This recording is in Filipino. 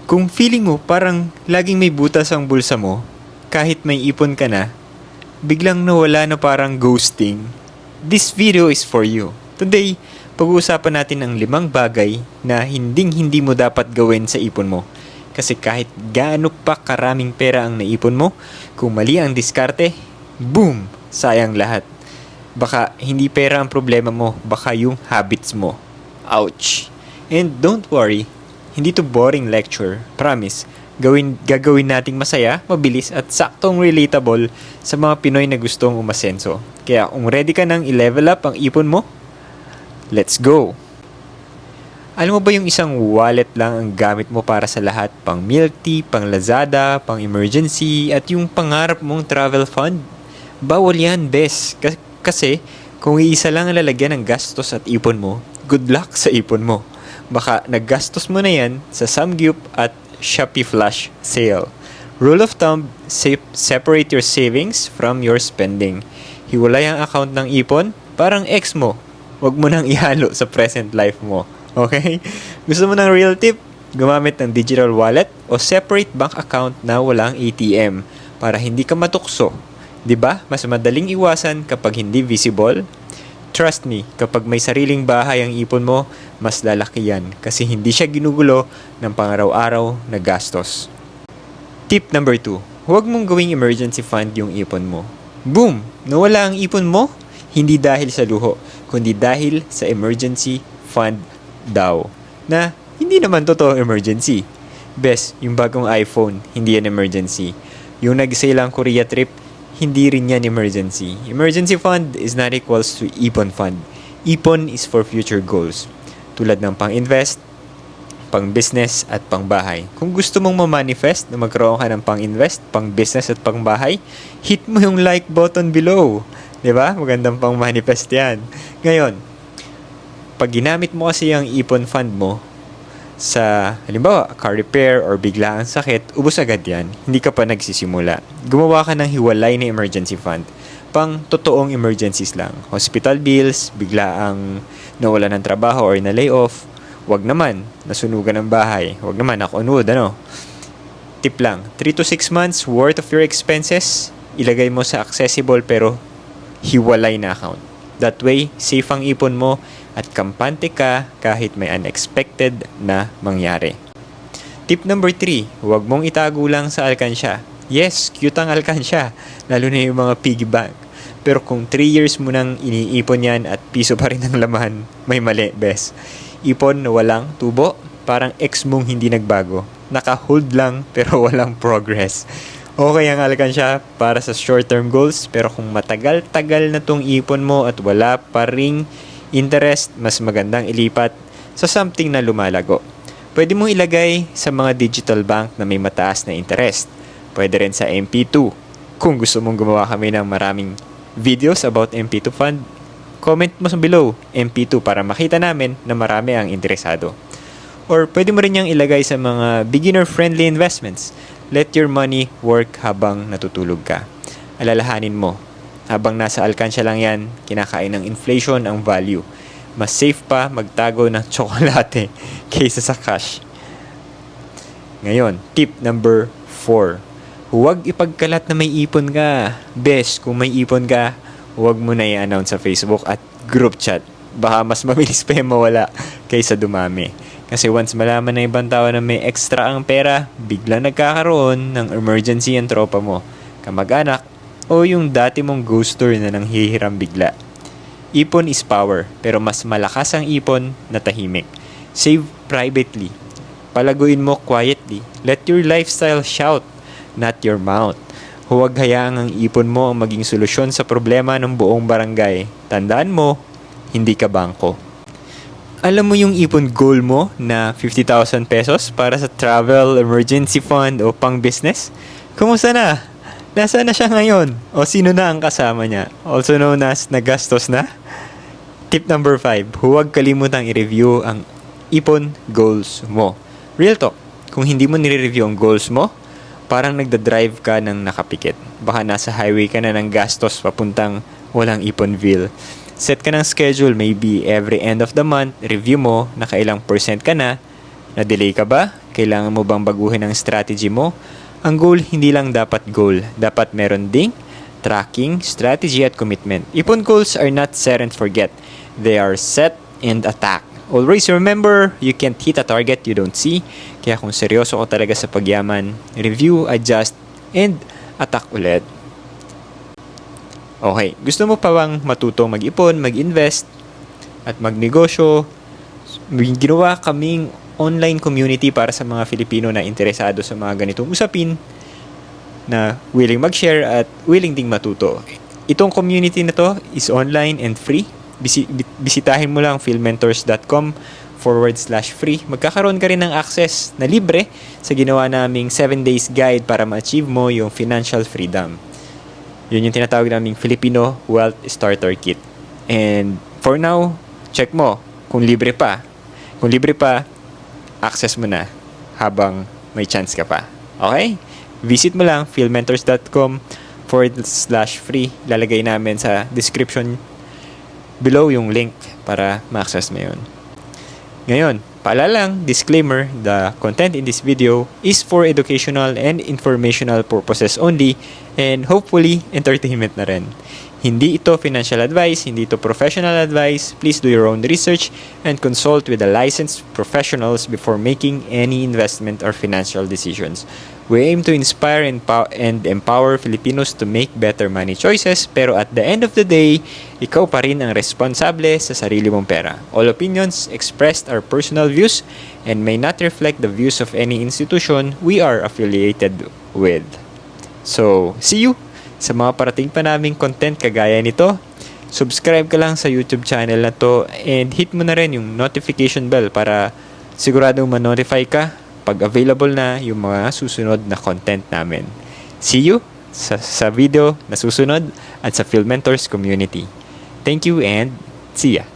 Kung feeling mo parang laging may butas ang bulsa mo, kahit may ipon ka na, biglang nawala na parang ghosting, this video is for you. Today, pag-uusapan natin ang 5 bagay na hindi mo dapat gawin sa ipon mo. Kasi kahit gaano pa karaming pera ang naipon mo, kung mali ang diskarte, boom! Sayang lahat. Baka hindi pera ang problema mo, baka yung habits mo. Ouch! And don't worry, hindi to boring lecture. Promise, gagawin nating masaya, mabilis at saktong relatable sa mga Pinoy na gustong umasenso. Kaya kung ready ka nang i-level up ang ipon mo, let's go! Alam mo ba yung isang wallet lang ang gamit mo para sa lahat? Pang milk tea, pang Lazada, pang emergency, at yung pangarap mong travel fund? Bawal yan, bes. Kasi kung iisa lang ang lalagyan ng gastos at ipon mo, good luck sa ipon mo. Baka naggastos mo na yan sa Samgyup at Shopee Flash Sale. Rule of thumb, separate your savings from your spending. Hiwalay ang account ng ipon, parang ex mo. Huwag mo nang ihalo sa present life mo. Okay? Gusto mo ng real tip? Gumamit ng digital wallet o separate bank account na walang ATM para hindi ka matukso. 'Di ba? Mas madaling iwasan kapag hindi visible. Trust me, kapag may sariling bahay ang ipon mo, mas lalaki yan kasi hindi siya ginugulo ng pangaraw-araw na gastos. Tip number 2, huwag mong gawing emergency fund yung ipon mo. Boom! Nawala ang ipon mo? Hindi dahil sa luho, kundi dahil sa emergency fund daw. Na hindi naman totoo emergency. Bes, yung bagong iPhone, hindi yan emergency. Yung nag-sale ang Korea trip, hindi rin yan emergency. Emergency fund is not equals to ipon fund. Ipon is for future goals. Tulad ng pang-invest, pang-business, at pang-bahay. Kung gusto mong ma-manifest na magkaroon ka ng pang-invest, pang-business, at pang-bahay, hit mo yung like button below. 'Di ba? Magandang pang-manifest yan. Ngayon, pag ginamit mo kasi yung ipon fund mo, sa halimbawa car repair or biglaang sakit, ubos agad yan, hindi ka pa nagsisimula. Gumawa ka ng hiwalay na emergency fund, pang totoong emergencies lang. Hospital bills, biglaang nawala ng trabaho or na lay off, wag naman nasunugan ng bahay, wag naman nakunod, tip lang, 3 to 6 months worth of your expenses ilagay mo sa accessible pero hiwalay na account. That way, safe ang ipon mo at kampante ka kahit may unexpected na mangyari. Tip number 3, huwag mong itago lang sa alkansya. Yes, cute ang alkansya, lalo na yung mga piggy bank. Pero kung 3 years mo nang iniipon yan at piso pa rin ang laman, may mali, bes. Ipon na walang tubo, parang ex mong hindi nagbago. Naka-hold lang pero walang progress. Okay ang alkansya para sa short-term goals, pero kung matagal-tagal na tong ipon mo at wala pa ring interest, mas magandang ilipat sa something na lumalago. Pwede mong ilagay sa mga digital bank na may mataas na interest. Pwede rin sa MP2. Kung gusto mong gumawa kami ng maraming videos about MP2 fund, comment mo sa below MP2 para makita namin na marami ang interesado. Or pwede mo rin niyang ilagay sa mga beginner-friendly investments. Let your money work habang natutulog ka. Alalahanin mo, habang nasa alkansya lang yan, kinakain ng inflation ang value. Mas safe pa magtago ng tsokolate kaysa sa cash. Ngayon, tip number 4. Huwag ipagkalat na may ipon ka. Bes, kung may ipon ka, huwag mo na i-announce sa Facebook at group chat. Baka mas mabilis pa yung mawala kaysa dumami. Kasi once malaman na ibang tao na may extra ang pera, biglang nagkakaroon ng emergency ang tropa mo, kamag-anak, o yung dati mong ghoster na nanghihiram bigla. Ipon is power, pero mas malakas ang ipon na tahimik. Save privately. Palaguin mo quietly. Let your lifestyle shout, not your mouth. Huwag hayaang ang ipon mo ang maging solusyon sa problema ng buong barangay. Tandaan mo, hindi ka bangko. Alam mo yung ipon goal mo na 50,000 pesos para sa travel emergency fund o pang business? Kumusta na? Nasaan na siya ngayon? O sino na ang kasama niya? Also known as nagastos na? Tip number 5, huwag kalimutang i-review ang ipon goals mo. Real talk, kung hindi mo nire-review ang goals mo, parang nagda-drive ka ng nakapikit. Baka nasa highway ka na ng gastos papuntang walang iponville. Set ka ng schedule, maybe every end of the month, review mo, nakailang percent ka na, na-delay ka ba, Kailangan mo bang baguhin ang strategy mo? Ang goal, hindi lang dapat goal. Dapat meron ding tracking, strategy at commitment. Ipon goals are not set and forget. They are set and attack. Always remember, you can't hit a target you don't see. Kaya kung seryoso ka talaga sa pagyaman, review, adjust, and attack ulit. Okay, gusto mo pa bang matutong mag-ipon, mag-invest, at magnegosyo? Ginawa kaming online community para sa mga Filipino na interesado sa mga ganitong usapin, na willing mag-share at willing ding matuto. Itong community na to is online and free. Bisitahin mo lang philmentors.com/free. Magkakaroon ka rin ng access na libre sa ginawa naming 7 days guide para ma-achieve mo yung financial freedom. Yun yung tinatawag naming Filipino Wealth Starter Kit. And for now, check mo kung libre pa. Kung libre pa, access mo na habang may chance ka pa. Okay? Visit mo lang philmentors.com/free. Lalagay namin sa description below yung link para ma-access mo yun. Ngayon, paalala lang, disclaimer, the content in this video is for educational and informational purposes only and hopefully entertainment na rin. Hindi ito financial advice, hindi ito professional advice. Please do your own research and consult with the licensed professionals before making any investment or financial decisions. We aim to inspire and empower Filipinos to make better money choices, pero at the end of the day, ikaw pa rin ang responsable sa sarili mong pera. All opinions expressed are personal views and may not reflect the views of any institution we are affiliated with. So, see you sa mga parating pa naming content kagaya nito. Subscribe ka lang sa YouTube channel na to and hit mo na rin yung notification bell para siguradong ma-notify ka pag available na yung mga susunod na content namin. See you sa video na susunod at sa Philmentors community. Thank you and see ya!